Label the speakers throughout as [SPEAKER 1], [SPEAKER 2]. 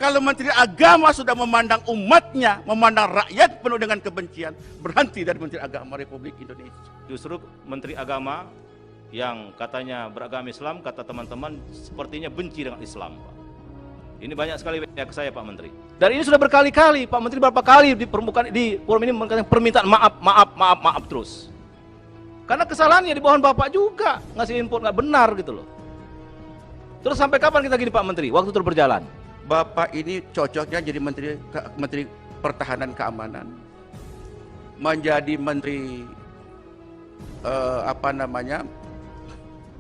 [SPEAKER 1] Kalau Menteri Agama sudah memandang umatnya, memandang rakyat penuh dengan kebencian, berhenti dari Menteri Agama Republik Indonesia.
[SPEAKER 2] Justru Menteri Agama yang katanya beragama Islam, kata teman-teman sepertinya benci dengan Islam, Pak. Ini banyak sekali pihak saya, Pak Menteri. Dan ini sudah berkali-kali, Pak Menteri berapa kali di permukaan di forum ini mengatakan permintaan maaf terus. Karena kesalahannya di bawah Bapak juga ngasih input nggak benar gitu loh. Terus sampai kapan kita gini, Pak Menteri? Waktu terus berjalan.
[SPEAKER 1] Bapak ini cocoknya jadi Menteri Pertahanan Keamanan, menjadi Menteri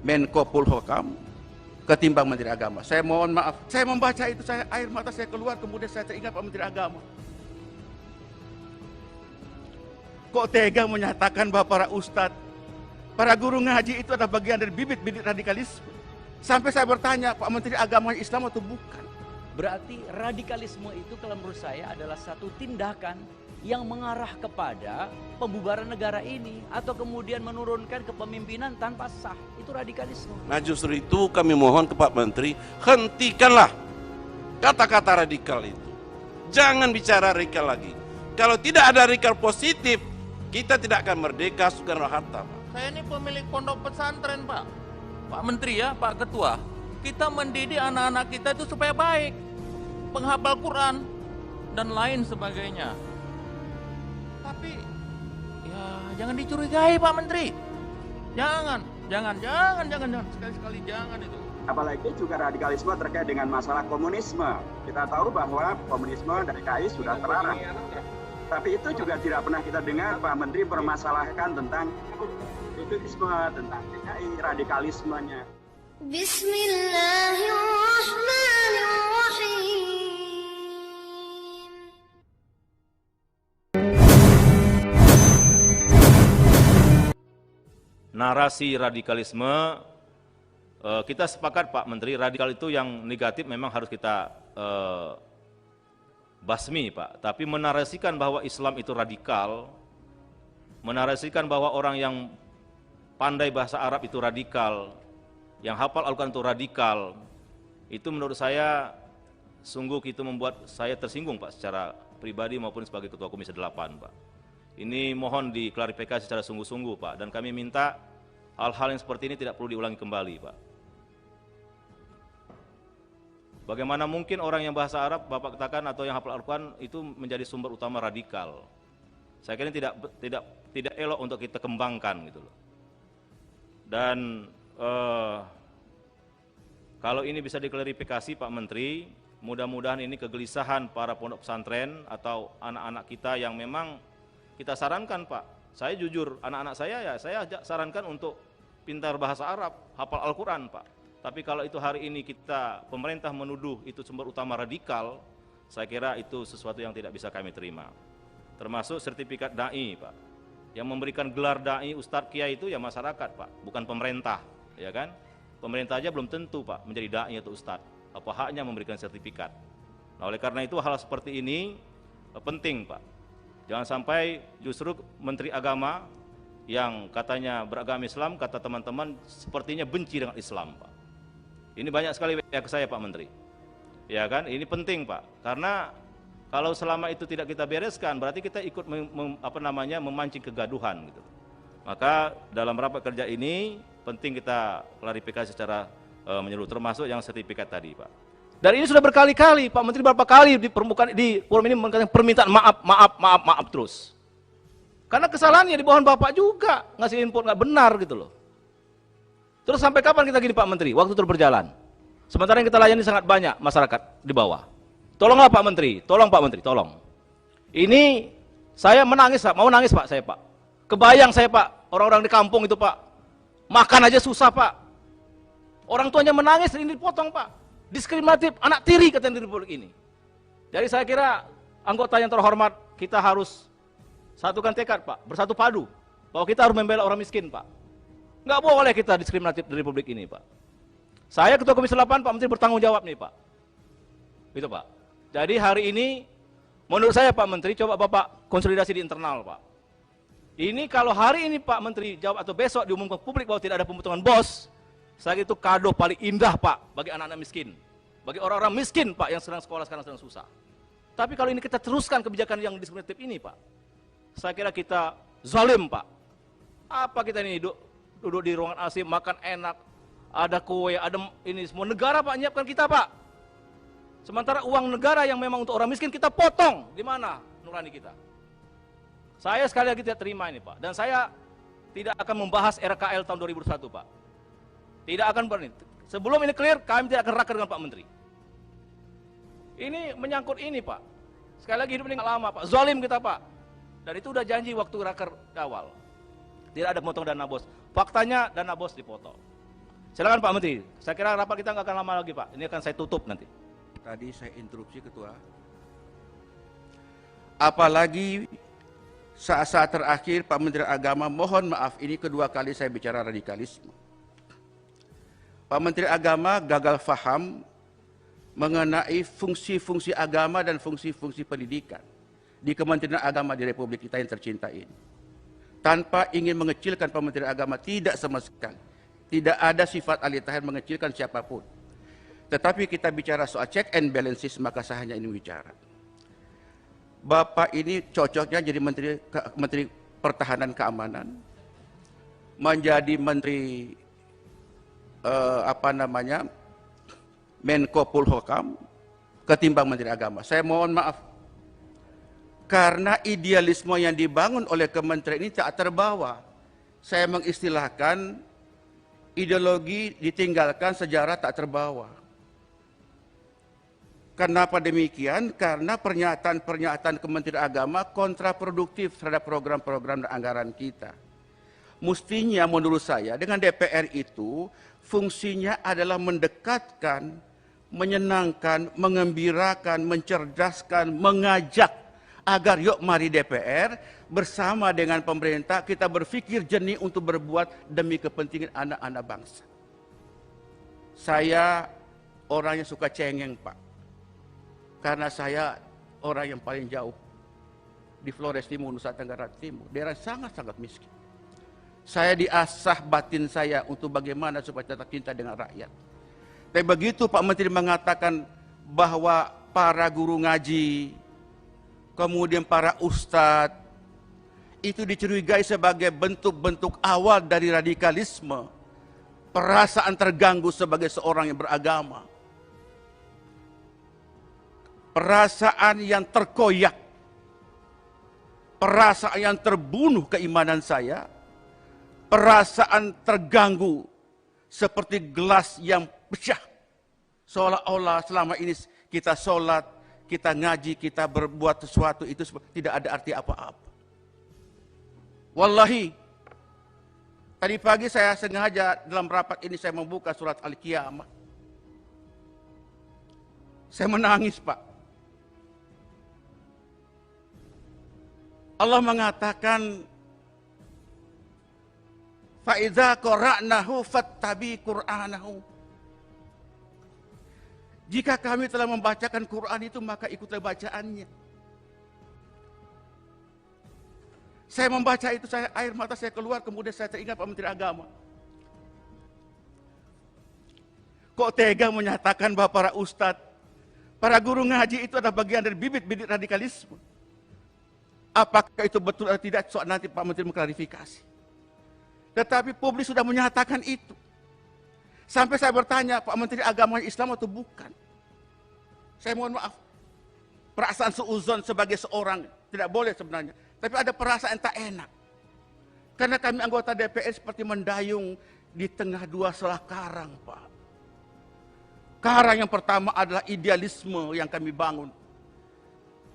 [SPEAKER 1] Menko Polhukam ketimbang Menteri Agama. Saya mohon maaf, saya membaca itu, air mata saya keluar, kemudian saya teringat Pak Menteri Agama. Kok tega menyatakan bahwa para ustadz, para guru ngaji itu adalah bagian dari bibit-bibit radikalisme. Sampai saya bertanya, Pak Menteri Agama Islam atau bukan?
[SPEAKER 3] Berarti radikalisme itu kalau menurut saya adalah satu tindakan yang mengarah kepada pembubaran negara ini atau kemudian menurunkan kepemimpinan tanpa sah. Itu radikalisme.
[SPEAKER 4] Nah justru itu kami mohon ke Pak Menteri, hentikanlah kata-kata radikal itu. Jangan bicara radikal lagi. Kalau tidak ada radikal positif, kita tidak akan merdeka Soekarno-Hatta, Pak.
[SPEAKER 5] Saya ini pemilik pondok pesantren, Pak. Pak Menteri ya, Pak Ketua. Kita mendidik anak-anak kita itu supaya baik, penghafal Quran dan lain sebagainya. Tapi ya jangan dicurigai, Pak Menteri. Jangan sekali-sekali jangan itu.
[SPEAKER 6] Apalagi juga radikalisme terkait dengan masalah komunisme. Kita tahu bahwa komunisme dari KI sudah terlarang. Tapi itu juga tidak pernah kita dengar Pak Menteri permasalahkan tentang radikalisme, tentang PKI, radikalismenya.
[SPEAKER 7] Bismillahirrahmanirrahim.
[SPEAKER 2] Narasi radikalisme, kita sepakat Pak Menteri, radikal itu yang negatif memang harus kita basmi, Pak. Tapi menarasikan bahwa Islam itu radikal, menarasikan bahwa orang yang pandai bahasa Arab itu radikal, yang hafal Al-Quran itu radikal, itu menurut saya sungguh itu membuat saya tersinggung, Pak, secara pribadi maupun sebagai Ketua Komisi 8, Pak. Ini mohon diklarifikasi secara sungguh-sungguh, Pak, dan kami minta hal-hal yang seperti ini tidak perlu diulangi kembali, Pak. Bagaimana mungkin orang yang bahasa Arab, Bapak katakan, atau yang hafal Al-Quran itu menjadi sumber utama radikal? Saya kira ini tidak elok untuk kita kembangkan gitu loh. Dan kalau ini bisa diklarifikasi Pak Menteri, mudah-mudahan ini kegelisahan para pondok pesantren atau anak-anak kita yang memang kita sarankan, Pak. Saya jujur, anak-anak saya sarankan untuk pintar bahasa Arab, hafal Al-Quran, Pak. Tapi kalau itu hari ini pemerintah menuduh itu sumber utama radikal, saya kira itu sesuatu yang tidak bisa kami terima. Termasuk sertifikat da'i, Pak. Yang memberikan gelar da'i, ustadz, kiai itu ya masyarakat, Pak, bukan pemerintah, ya kan? Pemerintah aja belum tentu, Pak, menjadi da'i atau ustadz. Apa haknya memberikan sertifikat? Nah, oleh karena itu hal seperti ini penting, Pak. Jangan sampai justru Menteri Agama yang katanya beragama Islam, kata teman-teman sepertinya benci dengan Islam, Pak. Ini banyak sekali pihak saya, Pak Menteri. Ya kan? Ini penting, Pak. Karena kalau selama itu tidak kita bereskan, berarti kita ikut memancing kegaduhan gitu. Maka dalam rapat kerja ini penting kita klarifikasi secara menyeluruh, termasuk yang sertifikat tadi, Pak. Dan ini sudah berkali-kali, Pak Menteri berapa kali di permukaan di forum ini mengatakan permintaan maaf terus. Karena kesalahannya di bawah Bapak juga ngasih input nggak benar gitu loh. Terus sampai kapan kita gini, Pak Menteri? Waktu terus berjalan. Sementara yang kita layani sangat banyak masyarakat di bawah. Tolonglah Pak Menteri, tolong Pak Menteri, tolong. Ini saya menangis, mau nangis Pak, saya Pak. Kebayang saya Pak, orang-orang di kampung itu Pak, makan aja susah Pak. Orang tuanya menangis, ini dipotong Pak. Diskriminatif, anak tiri katanya di Republik ini. Jadi saya kira anggota yang terhormat, kita harus satukan tekad Pak, bersatu padu, bahwa kita harus membela orang miskin Pak. Nggak boleh kita diskriminatif di Republik ini Pak. Saya Ketua Komisi 8, Pak Menteri bertanggung jawab nih Pak. Gitu Pak. Jadi hari ini menurut saya Pak Menteri, coba Bapak konsolidasi di internal Pak. Ini kalau hari ini Pak Menteri jawab atau besok diumumkan ke publik bahwa tidak ada pemotongan BOS, saya kira itu kado paling indah Pak bagi anak-anak miskin. bagi orang-orang miskin Pak yang sedang sekolah sekarang sedang susah. Tapi kalau ini kita teruskan kebijakan yang diskriminatif ini Pak, saya kira kita zalim Pak. Apa kita ini duduk di ruangan AC makan enak, ada kue, ada ini semua negara Pak nyiapkan kita Pak. Sementara uang negara yang memang untuk orang miskin kita potong, di mana nurani kita? Saya sekali lagi tidak terima ini Pak, dan saya tidak akan membahas RKL tahun 2001 Pak. Tidak akan berani. Sebelum ini clear, kami tidak akan raker dengan Pak Menteri. Ini menyangkut ini Pak. Sekali lagi hidup ini nggak lama Pak, zalim kita Pak. Dan itu udah janji waktu raker awal. Tidak ada potong dana bos. Faktanya dana bos dipotong. Silakan Pak Menteri. Saya kira rapat kita nggak akan lama lagi Pak. Ini akan saya tutup nanti.
[SPEAKER 1] Tadi saya interupsi Ketua. Apalagi saat-saat terakhir Pak Menteri Agama, mohon maaf ini kedua kali saya bicara radikalisme. Pak Menteri Agama gagal faham mengenai fungsi-fungsi agama dan fungsi-fungsi pendidikan di Kementerian Agama di Republik kita yang tercinta ini. Tanpa ingin mengecilkan Pak Menteri Agama, tidak sama sekali. Tidak ada sifat alih tahir mengecilkan siapapun. Tetapi kita bicara soal check and balances, maka saya hanya ingin bicara. Bapak ini cocoknya jadi Menteri Pertahanan Keamanan, menjadi Menteri Menko Polhukam ketimbang Menteri Agama. Saya mohon maaf, karena idealisme yang dibangun oleh kementerian ini tak terbawa. Saya mengistilahkan ideologi ditinggalkan, sejarah tak terbawa. Kenapa demikian? Karena pernyataan-pernyataan Kementerian Agama kontraproduktif terhadap program-program dan anggaran kita. Mestinya menurut saya dengan DPR itu fungsinya adalah mendekatkan, menyenangkan, mengembirakan, mencerdaskan, mengajak agar yuk mari DPR bersama dengan pemerintah kita berpikir jernih untuk berbuat demi kepentingan anak-anak bangsa. Saya orang yang suka cengeng Pak. Karena saya orang yang paling jauh di Flores Timur, Nusa Tenggara Timur, daerah sangat-sangat miskin. Saya diasah batin saya untuk bagaimana supaya tetap cinta dengan rakyat. Tapi begitu Pak Menteri mengatakan bahwa para guru ngaji, kemudian para ustadz, itu dicurigai sebagai bentuk-bentuk awal dari radikalisme, perasaan terganggu sebagai seorang yang beragama. Perasaan yang terkoyak, perasaan yang terbunuh keimanan saya, perasaan terganggu seperti gelas yang pecah. Seolah-olah selama ini kita sholat, kita ngaji, kita berbuat sesuatu itu tidak ada arti apa-apa. Wallahi, tadi pagi saya sengaja dalam rapat ini saya membuka surat Al-Qiyamah. Saya menangis Pak. Allah mengatakan, "Fa'idza qara'nahu fattabi Qur'anahu." Jika kami telah membacakan Quran itu, maka ikutlah bacaannya. Saya membaca itu, air mata saya keluar, kemudian saya teringat Pak Menteri Agama. Kok tega menyatakan bahwa para ustadz, para guru ngaji itu adalah bagian dari bibit-bibit radikalisme? Apakah itu betul atau tidak, soal nanti Pak Menteri mengklarifikasi. Tetapi publik sudah menyatakan itu. Sampai saya bertanya, Pak Menteri agama Islam atau bukan? Saya mohon maaf. Perasaan suuzon sebagai seorang tidak boleh sebenarnya. Tapi ada perasaan tak enak. Karena kami anggota DPR seperti mendayung di tengah dua selah karang, Pak. Karang yang pertama adalah idealisme yang kami bangun.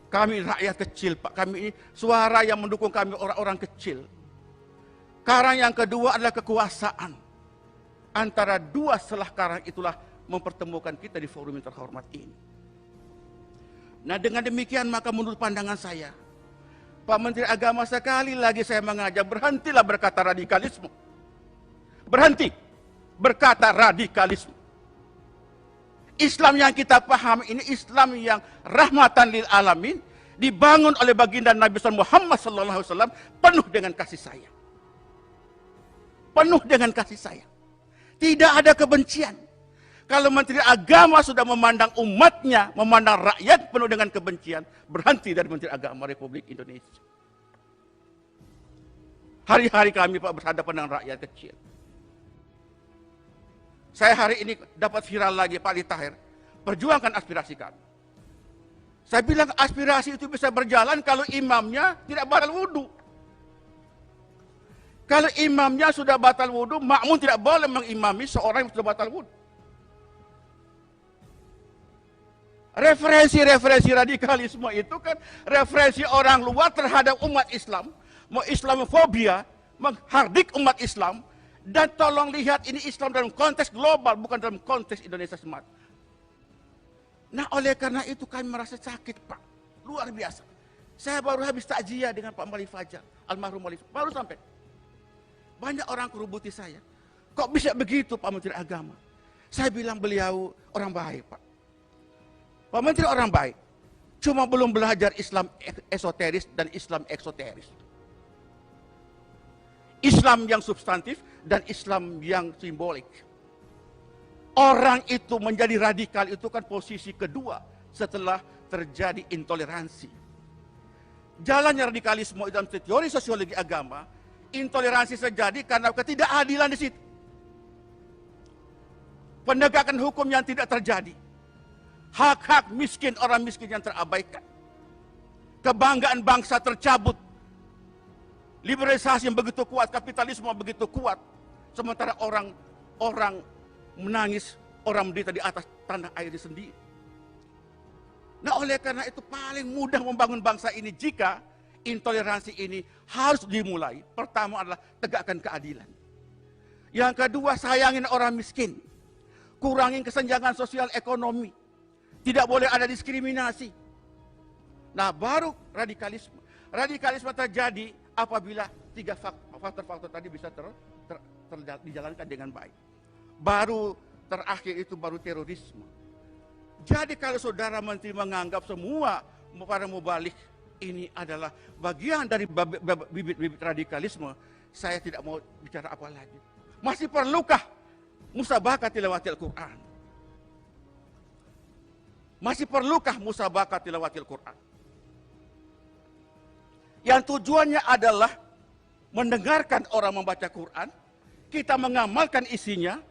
[SPEAKER 1] Kami rakyat kecil, Pak. Kami ini suara yang mendukung kami orang-orang kecil. Karang yang kedua adalah kekuasaan. Antara dua selah karang itulah mempertemukan kita di forum yang terhormat ini. Nah, dengan demikian maka menurut pandangan saya, Pak Menteri Agama, sekali lagi saya mengajak, berhentilah berkata radikalisme. Berhenti berkata radikalisme. Islam yang kita pahami ini Islam yang rahmatan lil alamin, dibangun oleh baginda Nabi Muhammad SAW, penuh dengan kasih sayang. Penuh dengan kasih sayang. Tidak ada kebencian. Kalau Menteri Agama sudah memandang umatnya, memandang rakyat penuh dengan kebencian, berhenti dari Menteri Agama Republik Indonesia. Hari-hari kami Pak berhadapan dengan rakyat kecil. Saya hari ini dapat viral lagi Pak Ali Tahir, perjuangkan aspirasi kami. Saya bilang aspirasi itu bisa berjalan kalau imamnya tidak batal wudhu. Kalau imamnya sudah batal wudhu, makmum tidak boleh mengimami seorang yang sudah batal wudhu. Referensi-referensi radikalisme itu kan referensi orang luar terhadap umat Islam, mau Islamofobia, menghardik umat Islam, dan tolong lihat ini Islam dalam konteks global, bukan dalam konteks Indonesia semata. Nah oleh karena itu kami merasa sakit Pak, luar biasa. Saya baru habis takziah dengan Pak Mali Fajar, almarhum Mali Fajar, baru sampai. Banyak orang kerubuti saya, kok bisa begitu Pak Menteri Agama? Saya bilang beliau orang baik Pak. Pak Menteri orang baik, cuma belum belajar Islam esoteris dan Islam eksoteris. Islam yang substantif dan Islam yang simbolik. Orang itu menjadi radikal itu kan posisi kedua setelah terjadi intoleransi. Jalannya radikalisme dalam teori sosiologi agama, intoleransi terjadi karena ketidakadilan di situ. Penegakan hukum yang tidak terjadi. Hak-hak miskin, orang miskin yang terabaikan. Kebanggaan bangsa tercabut. Liberalisasi yang begitu kuat, kapitalisme yang begitu kuat. Sementara orang menangis, orang menderita di atas tanah air sendiri. Nah oleh karena itu paling mudah membangun bangsa ini jika intoleransi ini harus dimulai. Pertama adalah tegakkan keadilan. Yang kedua sayangin orang miskin. Kurangin kesenjangan sosial ekonomi. Tidak boleh ada diskriminasi. Nah baru radikalisme. Radikalisme terjadi apabila tiga faktor-faktor tadi bisa dijalankan dengan baik. Baru terakhir itu baru terorisme. Jadi kalau saudara menteri menganggap semua para mubalik ini adalah bagian dari bibit-bibit radikalisme, saya tidak mau bicara apa lagi. Masih perlukah musabaqah tilawatil Quran? Masih perlukah musabaqah tilawatil Quran? Yang tujuannya adalah mendengarkan orang membaca Quran, kita mengamalkan isinya,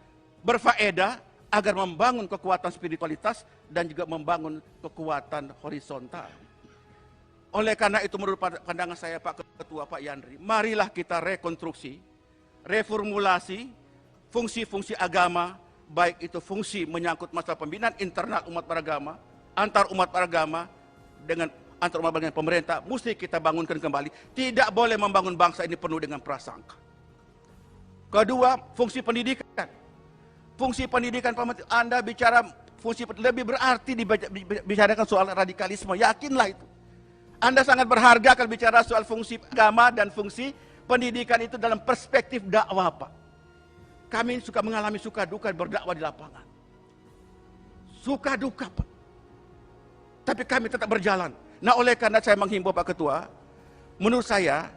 [SPEAKER 1] berfaedah agar membangun kekuatan spiritualitas dan juga membangun kekuatan horizontal. Oleh karena itu menurut pandangan saya Pak Ketua Pak Yandri, marilah kita rekonstruksi, reformulasi fungsi-fungsi agama, baik itu fungsi menyangkut masalah pembinaan internal umat beragama, antar umat beragama dengan antar umat beragama pemerintah, mesti kita bangunkan kembali. Tidak boleh membangun bangsa ini penuh dengan prasangka. Kedua, fungsi pendidikan. Fungsi pendidikan, Pak Menteri, Anda bicara fungsi lebih berarti dibicarakan soal radikalisme, yakinlah itu. Anda sangat berharga kalau bicara soal fungsi agama dan fungsi pendidikan itu dalam perspektif dakwah, Pak. Kami suka mengalami suka duka berdakwah di lapangan. Suka duka, Pak. Tapi kami tetap berjalan. Nah oleh karena saya menghimbau Pak Ketua, menurut saya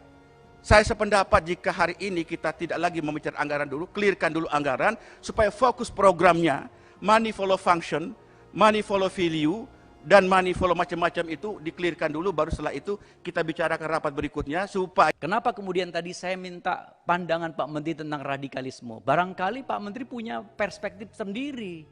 [SPEAKER 1] sependapat jika hari ini kita tidak lagi membicarakan anggaran dulu, clearkan dulu anggaran, supaya fokus programnya, money follow function, money follow value, dan money follow macam-macam itu di-clearkan dulu, baru setelah itu kita bicarakan rapat berikutnya, supaya...
[SPEAKER 3] Kenapa kemudian tadi saya minta pandangan Pak Menteri tentang radikalisme? Barangkali Pak Menteri punya perspektif sendiri.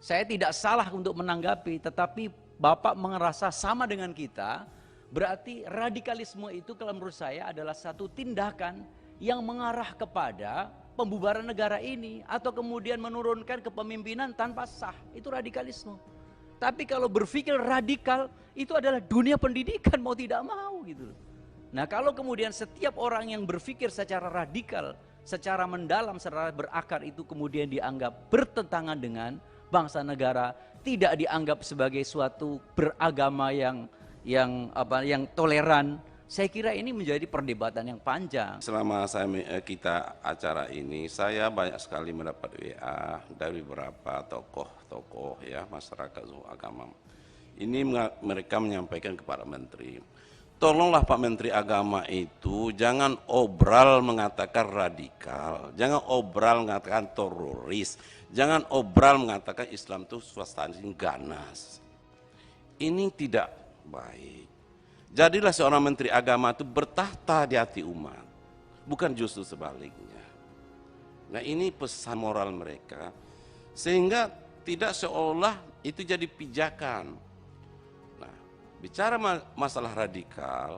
[SPEAKER 3] Saya tidak salah untuk menanggapi, tetapi Bapak merasa sama dengan kita, berarti radikalisme itu kalau menurut saya adalah satu tindakan yang mengarah kepada pembubaran negara ini atau kemudian menurunkan kepemimpinan tanpa sah. Itu radikalisme. Tapi kalau berpikir radikal itu adalah dunia pendidikan mau tidak mau gitu. Nah kalau kemudian setiap orang yang berpikir secara radikal, secara mendalam, secara berakar itu kemudian dianggap bertentangan dengan bangsa negara, tidak dianggap sebagai suatu beragama yang toleran. Saya kira ini menjadi perdebatan yang panjang.
[SPEAKER 4] Selama kita acara ini, saya banyak sekali mendapat WA dari beberapa tokoh-tokoh ya masyarakat agama. Ini mereka menyampaikan kepada Menteri, tolonglah Pak Menteri Agama itu jangan obral mengatakan radikal, jangan obral mengatakan teroris, jangan obral mengatakan Islam itu swasta ganas. Ini tidak baik. Jadilah seorang Menteri Agama itu bertahta di hati umat, bukan justru sebaliknya. Nah, ini pesan moral mereka, sehingga tidak seolah itu jadi pijakan. Bicara masalah radikal,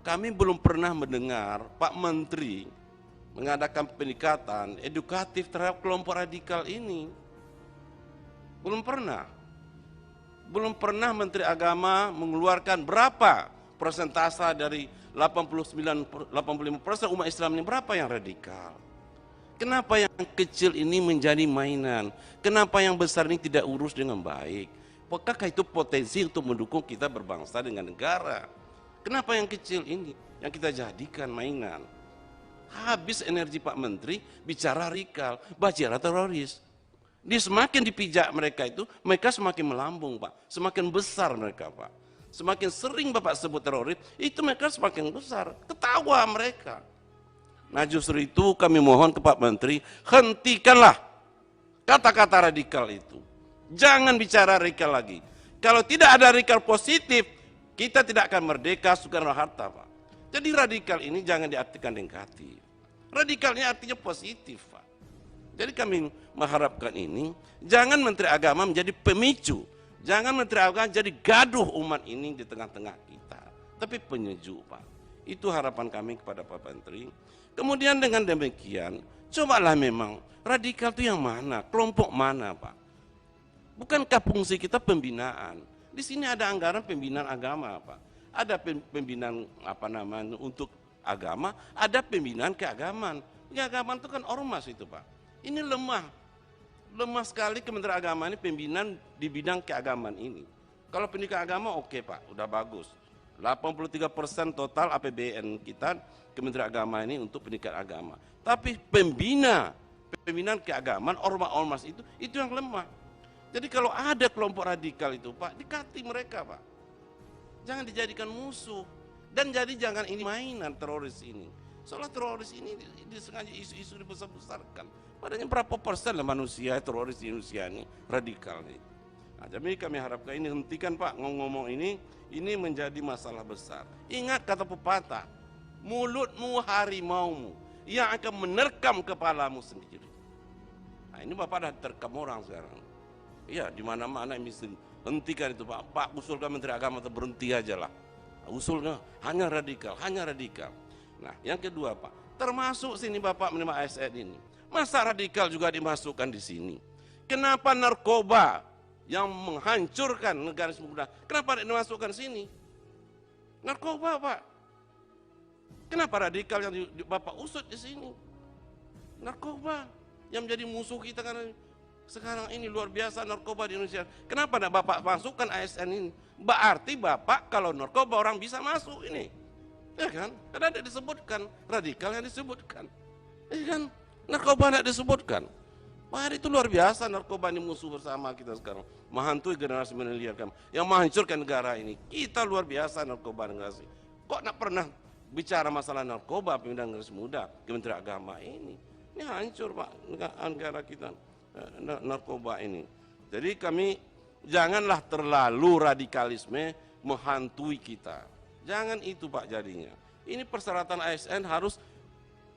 [SPEAKER 4] kami belum pernah mendengar Pak Menteri mengadakan pendekatan edukatif terhadap kelompok radikal ini. Belum pernah. Belum pernah Menteri Agama mengeluarkan berapa persentase dari 85% umat Islam ini, berapa yang radikal. Kenapa yang kecil ini menjadi mainan? Kenapa yang besar ini tidak urus dengan baik? Apakah itu potensi untuk mendukung kita berbangsa dengan negara? Kenapa yang kecil ini yang kita jadikan mainan? Habis energi Pak Menteri bicara radikal, bicara teroris. Dia semakin dipijak mereka itu, mereka semakin melambung Pak. Semakin besar mereka Pak. Semakin sering Bapak sebut teroris, itu mereka semakin besar. Ketawa mereka. Nah justru itu kami mohon ke Pak Menteri, hentikanlah kata-kata radikal itu. Jangan bicara radikal lagi. Kalau tidak ada radikal positif, kita tidak akan merdeka Soekarno-Hatta, Pak. Jadi radikal ini jangan diartikan negatif. Radikalnya artinya positif, Pak. Jadi kami mengharapkan ini, jangan Menteri Agama menjadi pemicu. Jangan Menteri Agama jadi gaduh umat ini di tengah-tengah kita. Tapi penyejuk, Pak. Itu harapan kami kepada Pak Menteri. Kemudian dengan demikian, cobalah memang radikal itu yang mana, kelompok mana, Pak. Bukankah fungsi kita pembinaan? Di sini ada anggaran pembinaan agama, Pak. Ada pembinaan untuk agama, ada pembinaan keagamaan. Keagamaan itu kan ormas itu, Pak. Ini lemah sekali Kementerian Agama ini pembinaan di bidang keagamaan ini. Kalau pendidikan agama oke, Pak, udah bagus. 83% total APBN kita Kementerian Agama ini untuk pendidikan agama. Tapi pembinaan keagamaan ormas-ormas itu yang lemah. Jadi kalau ada kelompok radikal itu, Pak, dekati mereka, Pak. Jangan dijadikan musuh. Dan jangan ini mainan teroris ini. Soalnya teroris ini disengaja isu-isu dibesar-besarkan. Padahal berapa persen lah manusia teroris di Indonesia ini radikal nih. Nah, jadi kami harapkan ini hentikan, Pak, ngomong ini menjadi masalah besar. Ingat kata pepatah, mulutmu harimaumu yang akan menerkam kepalamu sendiri. Nah, ini Bapak dah terkam orang sekarang. Iya, di mana-mana mesti hentikan itu, Pak. Pak, usulkan Menteri Agama berhenti aja lah. Usulnya hanya radikal. Nah, yang kedua, Pak, termasuk sini Bapak menerima ASN ini. Masa radikal juga dimasukkan di sini? Kenapa narkoba yang menghancurkan negara muda, kenapa dimasukkan sini? Narkoba, Pak. Kenapa radikal yang Bapak usut di sini? Narkoba yang menjadi musuh kita karena sekarang ini luar biasa narkoba di Indonesia. Kenapa tidak Bapak masukkan ASN ini? Berarti Bapak kalau narkoba orang bisa masuk ini. Ya kan? Karena tidak disebutkan, radikal yang disebutkan. Ya kan? Narkoba tidak disebutkan. Wah, itu luar biasa narkoba ini musuh bersama kita sekarang. Menghantui generasi milenial yang menghancurkan negara ini. Kita luar biasa narkoba generasi. Kok tidak pernah bicara masalah narkoba pemindahan generasi muda Kementerian Agama ini? Ini hancur, Pak, negara kita. Narkoba ini. Jadi kami janganlah terlalu radikalisme menghantui kita. Jangan itu, Pak, jadinya. Ini persyaratan ASN harus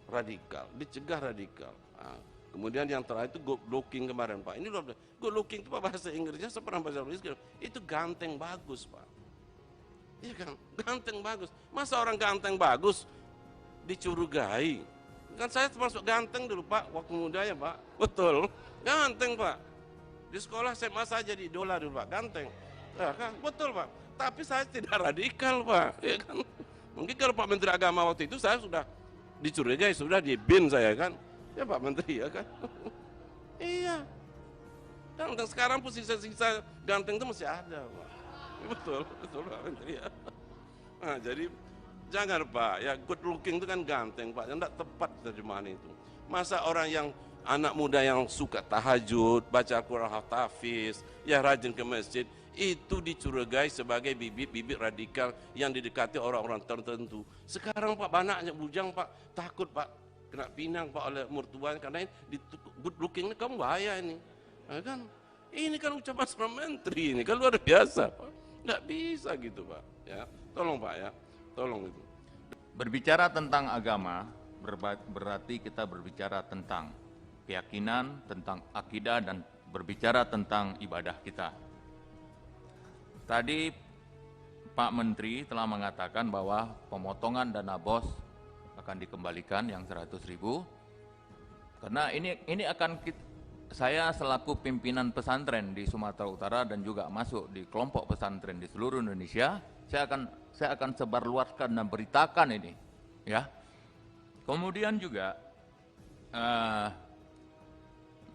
[SPEAKER 4] radikal, dicegah radikal. Nah, kemudian yang terakhir itu good looking kemarin, Pak. Ini luar biasa. Good looking itu bahasa Inggrisnya seperti bahasa Inggris. Itu ganteng bagus, Pak. Iya kan? Ganteng bagus. Masa orang ganteng bagus dicurigai? Kan saya termasuk ganteng dulu, Pak, waktu muda ya, Pak. Betul. Ganteng, Pak. Di sekolah SMA saya jadi idola dulu, Pak. Ganteng. Ya, kan? Betul, Pak. Tapi saya tidak radikal, Pak. Ya, kan? Mungkin kalau Pak Menteri Agama waktu itu saya sudah dicurigai, sudah di bin saya kan. Ya Pak Menteri ya kan. Iya. Dan sekarang pun sisa-sisa ganteng itu masih ada, Pak. Betul Pak Menteri ya. Nah, jadi jangan, Pak, ya good looking itu kan ganteng, Pak. Yang tidak tepat terjemahan itu. Masa orang yang anak muda yang suka tahajud, baca Al-Quran, hafiz, ya rajin ke masjid, itu dicurigai sebagai bibit-bibit radikal yang didekati orang-orang tertentu. Sekarang Pak banyaknya bujang Pak, takut Pak kena pinang Pak oleh mertuanya karena ini good looking ini kamu bahaya ini. Nah, kan ini kan ucapan seorang menteri ini kan luar biasa Pak. Nggak bisa gitu Pak. Ya, tolong Pak ya, tolong itu.
[SPEAKER 5] Berbicara tentang agama berarti kita berbicara tentang keyakinan, tentang akidah, dan berbicara tentang ibadah kita. Tadi Pak Menteri telah mengatakan bahwa pemotongan dana BOS akan dikembalikan yang 100.000, karena ini akan saya selaku pimpinan pesantren di Sumatera Utara dan juga masuk di kelompok pesantren di seluruh Indonesia, saya akan sebarluaskan dan beritakan ini, ya. Kemudian juga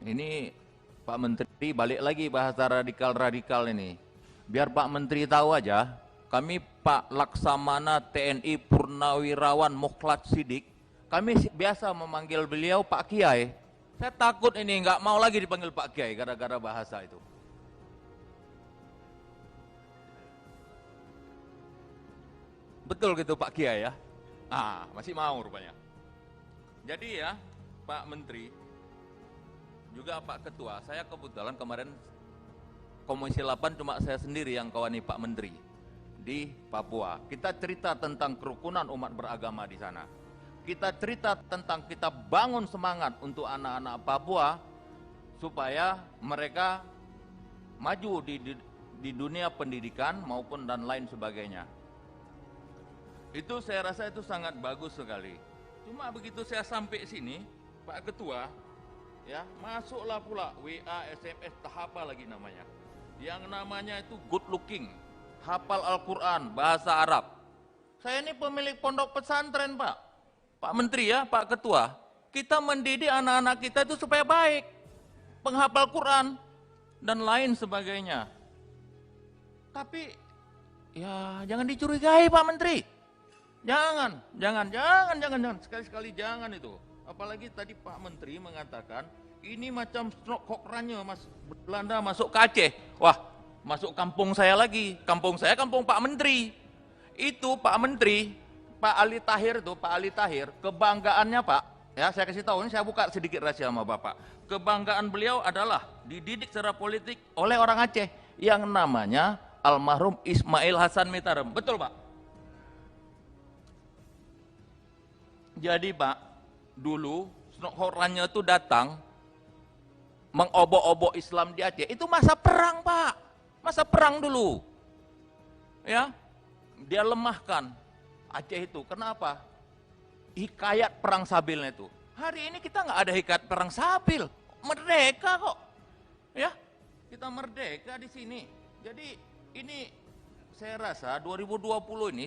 [SPEAKER 5] ini Pak Menteri balik lagi bahasa radikal ini. Biar Pak Menteri tahu aja, kami Pak Laksamana TNI Purnawirawan Mukhlat Sidik, kami biasa memanggil beliau Pak Kiai. Saya takut ini nggak mau lagi dipanggil Pak Kiai gara-gara bahasa itu. Betul gitu Pak Kiai ya? Masih mau rupanya. Jadi ya Pak Menteri, juga Pak Ketua, saya kebetulan kemarin Komisi 8 cuma saya sendiri yang kawani Pak Menteri di Papua. Kita cerita tentang kerukunan umat beragama di sana. Kita cerita tentang kita bangun semangat untuk anak-anak Papua supaya mereka maju di dunia pendidikan maupun dan lain sebagainya. Itu saya rasa itu sangat bagus sekali. Cuma begitu saya sampai sini, Pak Ketua, ya masuklah pula WA, SMS, apa lagi namanya. Yang namanya itu good looking, hafal Al-Quran, bahasa Arab. Saya ini pemilik pondok pesantren Pak. Pak Menteri ya, Pak Ketua. Kita mendidik anak-anak kita itu supaya baik. Penghafal Quran, dan lain sebagainya. Tapi, ya jangan dicurigai Pak Menteri. Jangan. Sekali-sekali jangan itu. Apalagi tadi Pak Menteri mengatakan, ini macam Strokhokranya Mas Belanda masuk ke Aceh. Wah, masuk kampung saya lagi. Kampung saya kampung Pak Menteri. Itu Pak Menteri, Pak Ali Tahir itu, Pak Ali Tahir, kebanggaannya Pak, ya saya kasih tahu, ini saya buka sedikit rahasia sama Bapak. Kebanggaan beliau adalah dididik secara politik oleh orang Aceh yang namanya almarhum Ismail Hasan Mitaram. Betul Pak? Jadi Pak, dulu Strokhokranya itu datang mengobok-obok Islam di Aceh, itu masa perang Pak, masa perang dulu, ya, dia lemahkan Aceh itu, kenapa? Hikayat perang sabilnya itu, hari ini kita nggak ada hikayat perang sabil, merdeka kok, ya, kita merdeka di sini, jadi ini saya rasa 2020 ini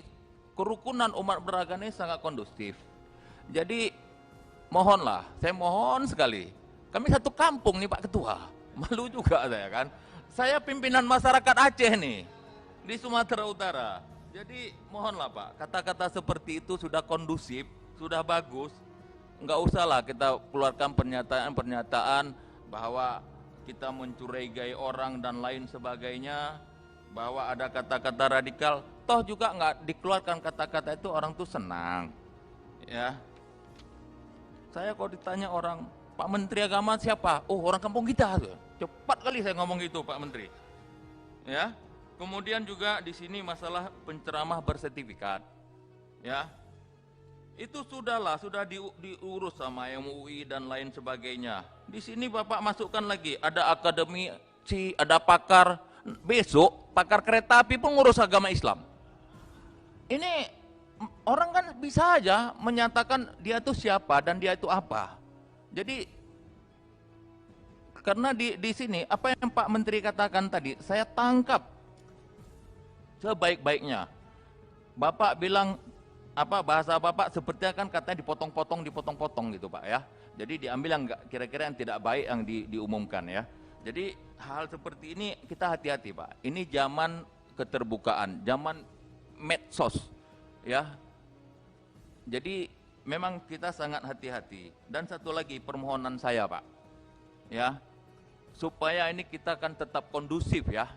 [SPEAKER 5] kerukunan umat beragama ini sangat kondusif, jadi mohonlah, saya mohon sekali. Kami satu kampung nih Pak Ketua, malu juga saya kan. Saya pimpinan masyarakat Aceh nih, di Sumatera Utara. Jadi mohonlah Pak, kata-kata seperti itu sudah kondusif, sudah bagus. Nggak usahlah kita keluarkan pernyataan-pernyataan bahwa kita mencurigai orang dan lain sebagainya, bahwa ada kata-kata radikal. Toh juga nggak dikeluarkan kata-kata itu orang tuh senang. Ya, saya kalau ditanya orang, Pak Menteri Agama siapa? Oh, orang kampung kita. Cepat kali saya ngomong gitu, Pak Menteri. Ya. Kemudian juga di sini masalah penceramah bersertifikat. Ya. Itu sudah diurus sama MUI dan lain sebagainya. Di sini Bapak masukkan lagi, ada akademisi, ada pakar. Besok pakar kereta api pun ngurus agama Islam. Ini orang kan bisa aja menyatakan dia itu siapa dan dia itu apa. Jadi karena di sini apa yang Pak Menteri katakan tadi saya tangkap sebaik-baiknya. Bapak bilang apa bahasa Bapak sepertinya kan katanya dipotong-potong gitu Pak ya. Jadi diambil yang kira-kira yang tidak baik yang diumumkan ya. Jadi hal seperti ini kita hati-hati Pak. Ini zaman keterbukaan, zaman medsos ya. Jadi memang kita sangat hati-hati. Dan satu lagi permohonan saya Pak, ya, supaya ini kita kan tetap kondusif ya,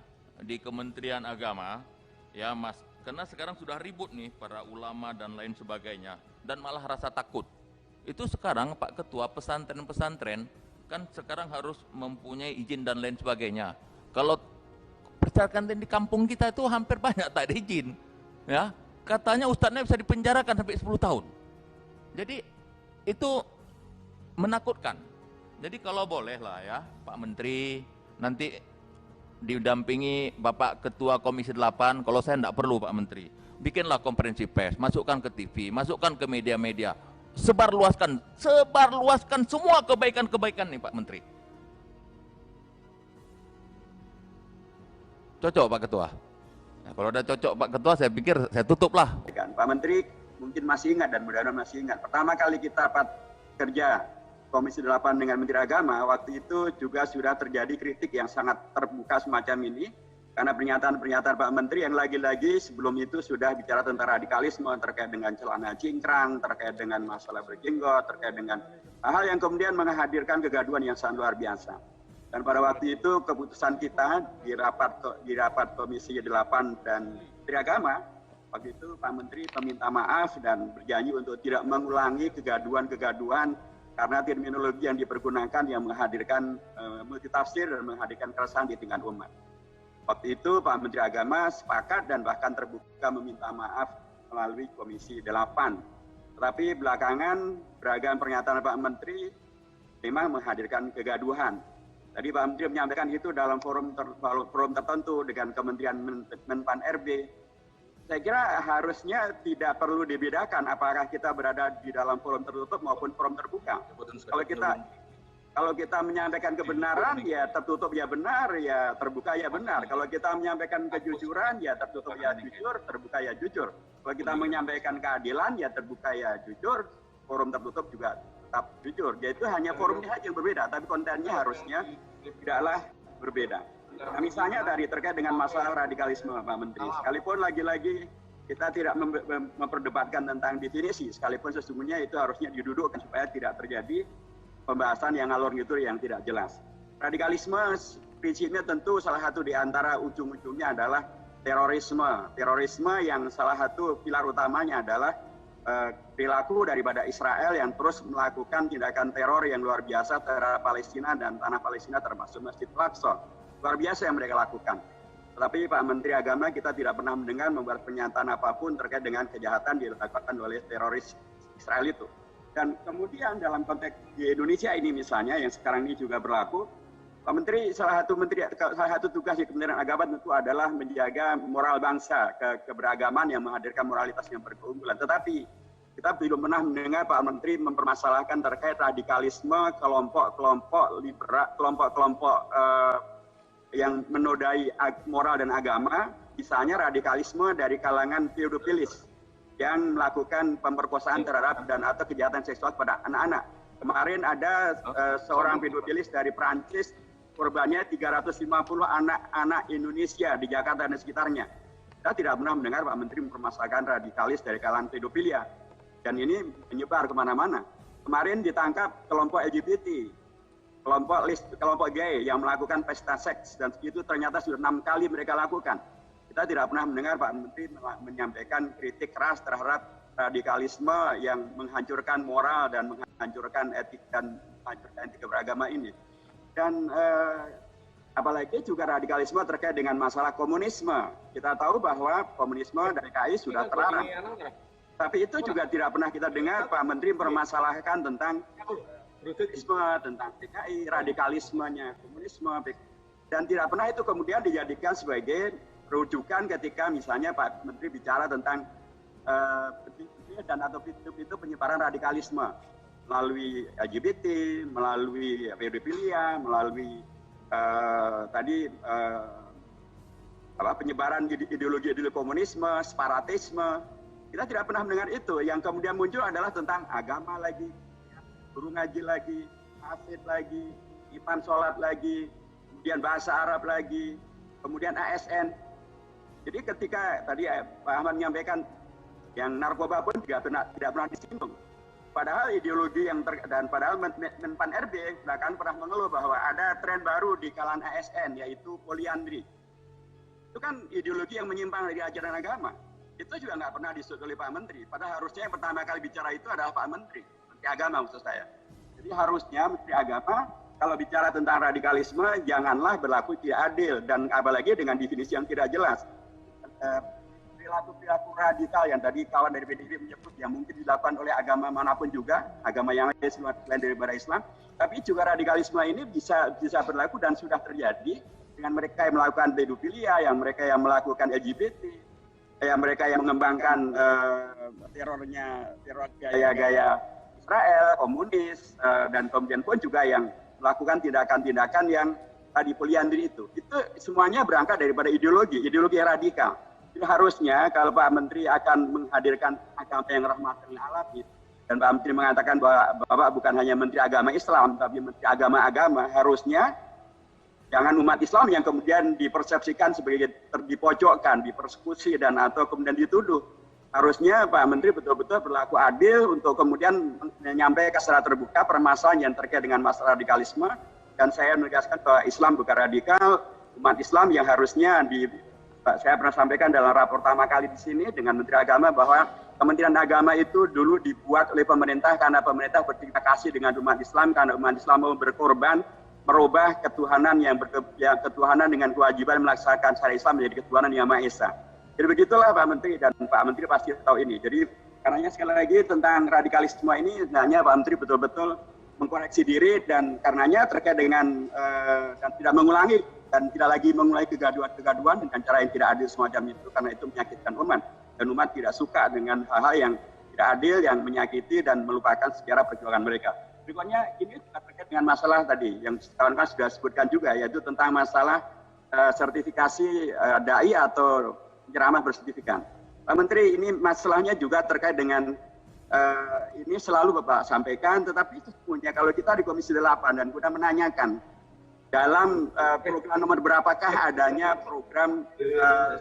[SPEAKER 5] di Kementerian Agama, ya Mas, karena sekarang sudah ribut nih para ulama dan lain sebagainya, dan malah rasa takut. Itu sekarang Pak Ketua, pesantren-pesantren kan sekarang harus mempunyai izin dan lain sebagainya. Kalau pesantren di kampung kita itu hampir banyak tak ada izin, ya. Katanya ustadznya bisa dipenjarakan sampai 10 tahun. Jadi itu menakutkan. Jadi kalau boleh lah ya Pak Menteri, nanti didampingi Bapak Ketua Komisi 8, kalau saya tidak perlu Pak Menteri, bikinlah konferensi pers, masukkan ke TV, masukkan ke media-media, sebarluaskan semua kebaikan-kebaikan nih Pak Menteri. Cocok Pak Ketua? Nah, kalau udah cocok Pak Ketua, saya pikir saya tutup lah.
[SPEAKER 6] Pak Menteri mungkin masih ingat dan mudah-mudahan masih ingat. Pertama kali kita kerja Komisi 8 dengan Menteri Agama, waktu itu juga sudah terjadi kritik yang sangat terbuka semacam ini, karena pernyataan-pernyataan Pak Menteri yang lagi-lagi sebelum itu sudah bicara tentang radikalisme, terkait dengan celana cingkrang, terkait dengan masalah berjenggot, terkait dengan hal yang kemudian menghadirkan kegaduhan yang sangat luar biasa. Dan pada waktu itu keputusan kita di rapat Komisi 8 dan Menteri Agama, waktu itu Pak Menteri meminta maaf dan berjanji untuk tidak mengulangi kegaduhan-kegaduhan karena terminologi yang dipergunakan yang menghadirkan multitafsir dan menghadirkan keresahan di tingkat umat. Waktu itu Pak Menteri Agama sepakat dan bahkan terbuka meminta maaf melalui Komisi 8. Tetapi belakangan beragam pernyataan Pak Menteri memang menghadirkan kegaduhan. Tadi Pak Menteri menyampaikan itu dalam forum tertentu dengan Kementerian Menpan RB. Saya kira harusnya tidak perlu dibedakan apakah kita berada di dalam forum tertutup maupun forum terbuka. Kalau kita menyampaikan kebenaran ya tertutup ya benar, ya terbuka ya benar. Kalau kita menyampaikan kejujuran ya tertutup ya jujur, terbuka ya jujur. Kalau kita menyampaikan keadilan ya terbuka ya jujur, forum tertutup juga tetap jujur. Yaitu hanya forumnya saja yang berbeda, tapi kontennya harusnya tidaklah berbeda. Nah, misalnya tadi terkait dengan masalah radikalisme Pak Menteri, sekalipun lagi-lagi kita tidak memperdebatkan tentang definisi, sekalipun sesungguhnya itu harusnya didudukkan supaya tidak terjadi pembahasan yang ngalor ngidul yang tidak jelas. Radikalisme prinsipnya tentu salah satu di antara ujung-ujungnya adalah terorisme. Terorisme yang salah satu pilar utamanya adalah perilaku daripada Israel yang terus melakukan tindakan teror yang luar biasa terhadap Palestina dan tanah Palestina termasuk Masjid Al-Aqsa. Luar biasa yang mereka lakukan. Tetapi Pak Menteri Agama kita tidak pernah mendengar membuat pernyataan apapun terkait dengan kejahatan dilakukan oleh teroris Israel itu. Dan kemudian dalam konteks di Indonesia ini misalnya yang sekarang ini juga berlaku, Pak Menteri salah satu tugas di Kementerian Agama tentu adalah menjaga moral bangsa, keberagaman yang menghadirkan moralitas yang berkeunggulan. Tetapi kita belum pernah mendengar Pak Menteri mempermasalahkan terkait radikalisme kelompok-kelompok liberal, kelompok-kelompok yang menodai moral dan agama, misalnya radikalisme dari kalangan pedofilis yang melakukan pemerkosaan terhadap dan atau kejahatan seksual pada anak-anak. Kemarin ada seorang pedofilis dari Prancis, korbannya 350 anak-anak Indonesia di Jakarta dan sekitarnya. Kita tidak pernah mendengar Pak Menteri mempermasalahkan radikalis dari kalangan pedofilia. Dan ini menyebar kemana-mana. Kemarin ditangkap kelompok LGBT, kelompok gay yang melakukan pesta seks, dan itu ternyata sudah 6 kali mereka lakukan. Kita tidak pernah mendengar Pak Menteri menyampaikan kritik keras terhadap radikalisme yang menghancurkan moral dan menghancurkan etik dan menghancurkan etika beragama ini. Dan apalagi juga radikalisme terkait dengan masalah komunisme. Kita tahu bahwa komunisme dari PKI sudah terlarang. Tapi itu juga tidak pernah kita dengar Pak Menteri mempermasalahkan tentang radikalisme, tentang PKI, radikalismenya komunisme, dan tidak pernah itu kemudian dijadikan sebagai rujukan ketika misalnya Pak Menteri bicara tentang dan atau itu penyebaran radikalisme melalui LGBT, melalui pedofilia, melalui penyebaran ideologi komunisme, separatisme. Kita tidak pernah mendengar itu. Yang kemudian muncul adalah tentang agama lagi, guru ngaji lagi, hafid lagi, iman sholat lagi, kemudian bahasa Arab lagi, kemudian ASN. Jadi ketika tadi Pak Ahmad menyampaikan yang narkoba pun tidak pernah disinggung. Padahal ideologi dan padahal Menpan RB bahkan pernah mengeluh bahwa ada tren baru di kalangan ASN yaitu poliandri. Itu kan ideologi yang menyimpang dari ajaran agama. Itu juga nggak pernah disebut oleh Pak Menteri. Padahal harusnya yang pertama kali bicara itu adalah Pak Menteri, Menteri Agama maksud saya. Jadi harusnya Menteri Agama kalau bicara tentang radikalisme janganlah berlaku tidak adil dan apalagi dengan definisi yang tidak jelas. Perilaku radikal yang tadi kawan dari PDIP menyebut yang mungkin dilakukan oleh agama manapun juga, agama yang lain selain daripada Islam, tapi juga radikalisme ini bisa berlaku dan sudah terjadi dengan mereka yang melakukan pedofilia, yang mereka yang melakukan LGBT, yang mereka yang mengembangkan teror gaya-gaya Israel, komunis, dan kemudian pun juga yang melakukan tindakan-tindakan yang tadi poliandri itu semuanya berangkat daripada ideologi radikal. Jadi harusnya kalau Pak Menteri akan menghadirkan agama yang rahmatan lil alamin dan Pak Menteri mengatakan bahwa Bapak bukan hanya Menteri Agama Islam tapi Menteri Agama-agama, harusnya jangan umat Islam yang kemudian dipersepsikan sebagai dipojokkan, dipersekusi dan atau kemudian dituduh. Harusnya Pak Menteri betul-betul berlaku adil untuk kemudian menyampaikan secara terbuka permasalahan yang terkait dengan masalah radikalisme, dan saya menegaskan bahwa Islam bukan radikal. Umat Islam yang harusnya saya pernah sampaikan dalam rapor pertama kali di sini dengan Menteri Agama bahwa Kementerian Agama itu dulu dibuat oleh pemerintah karena pemerintah berterima kasih dengan umat Islam, karena umat Islam mau berkorban merubah ketuhanan ketuhanan dengan kewajiban melaksanakan syariat Islam menjadi ketuhanan yang Maha Esa. Jadi begitulah Pak Menteri, dan Pak Menteri pasti tahu ini. Jadi karenanya sekali lagi tentang radikalisme ini hanya Pak Menteri betul-betul mengkoreksi diri, dan karenanya terkait dengan dan tidak mengulangi dan tidak lagi mengulangi kegaduhan dengan cara yang tidak adil semacam itu, karena itu menyakitkan umat dan umat tidak suka dengan hal-hal yang tidak adil, yang menyakiti dan melupakan sejarah perjuangan mereka. Berikutnya ini terkait dengan masalah tadi yang kawan-kawan sudah sebutkan juga, yaitu tentang masalah sertifikasi dai atau penceramah bersertifikat. Pak Menteri, ini masalahnya juga terkait dengan ini selalu Bapak sampaikan, tetapi itu sebenarnya kalau kita di Komisi 8 dan kita menanyakan dalam program nomor berapakah adanya program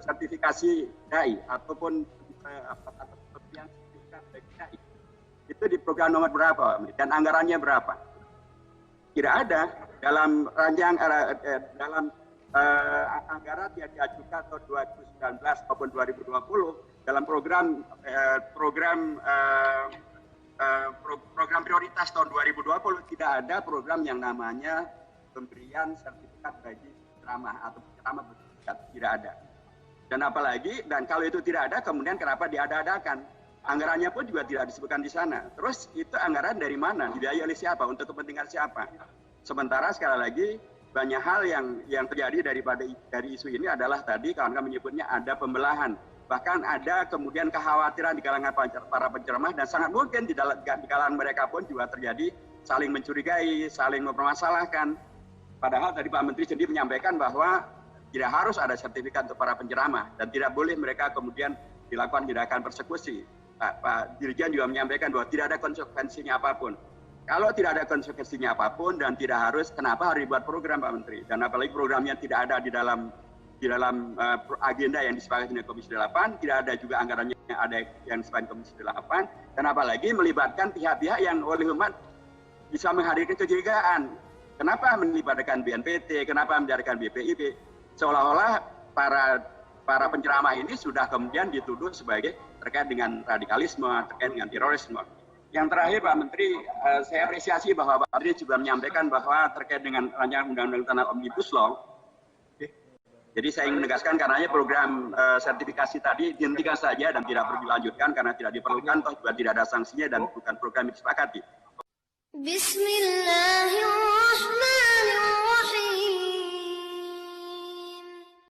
[SPEAKER 6] sertifikasi dai ataupun yang sertifikat dai. Itu di program nomor berapa dan anggarannya berapa? Tidak ada dalam dalam anggaran yang diajukan tahun 2019 maupun 2020 dalam program prioritas tahun 2020 tidak ada program yang namanya pemberian sertifikat bagi penceramah atau penceramah bersertifikat, tidak ada. Dan apalagi, dan kalau itu tidak ada, kemudian kenapa diada-adakan? Anggarannya pun juga tidak disebutkan di sana. Terus itu anggaran dari mana? Dibiayai oleh siapa? Untuk kepentingan siapa? Sementara sekali lagi banyak hal yang terjadi dari isu ini adalah tadi kawan-kawan menyebutnya ada pembelahan. Bahkan ada kemudian kekhawatiran di kalangan para penceramah, dan sangat mungkin di kalangan mereka pun juga terjadi saling mencurigai, saling mempermasalahkan. Padahal tadi Pak Menteri sendiri menyampaikan bahwa tidak harus ada sertifikat untuk para penceramah dan tidak boleh mereka kemudian dilakukan tindakan persekusi. Pak Dirjen juga menyampaikan bahwa tidak ada konsekuensinya apapun. Kalau tidak ada konsekuensinya apapun dan tidak harus, kenapa harus dibuat program Pak Menteri? Dan apalagi programnya tidak ada di dalam agenda yang disepakati dengan Komisi 8, tidak ada juga anggarannya ada yang disepakati Komisi 8, dan apalagi melibatkan pihak-pihak yang oleh umat bisa menghadirkan kecurigaan. Kenapa melibatkan BNPT, kenapa melibatkan BPIP? Seolah-olah para penceramah ini sudah kemudian dituduh sebagai terkait dengan radikalisme, terkait dengan terorisme. Yang terakhir Pak Menteri, saya apresiasi bahwa Pak Menteri juga menyampaikan bahwa terkait dengan rancangan undang-undang tentang Omnibus Law. Jadi saya ingin menegaskan karenanya program sertifikasi tadi dihentikan saja dan tidak perlu dilanjutkan karena tidak diperlukan, toh juga tidak ada sanksinya dan bukan program yang disepakati.
[SPEAKER 7] Bismillahirrahmanirrahim.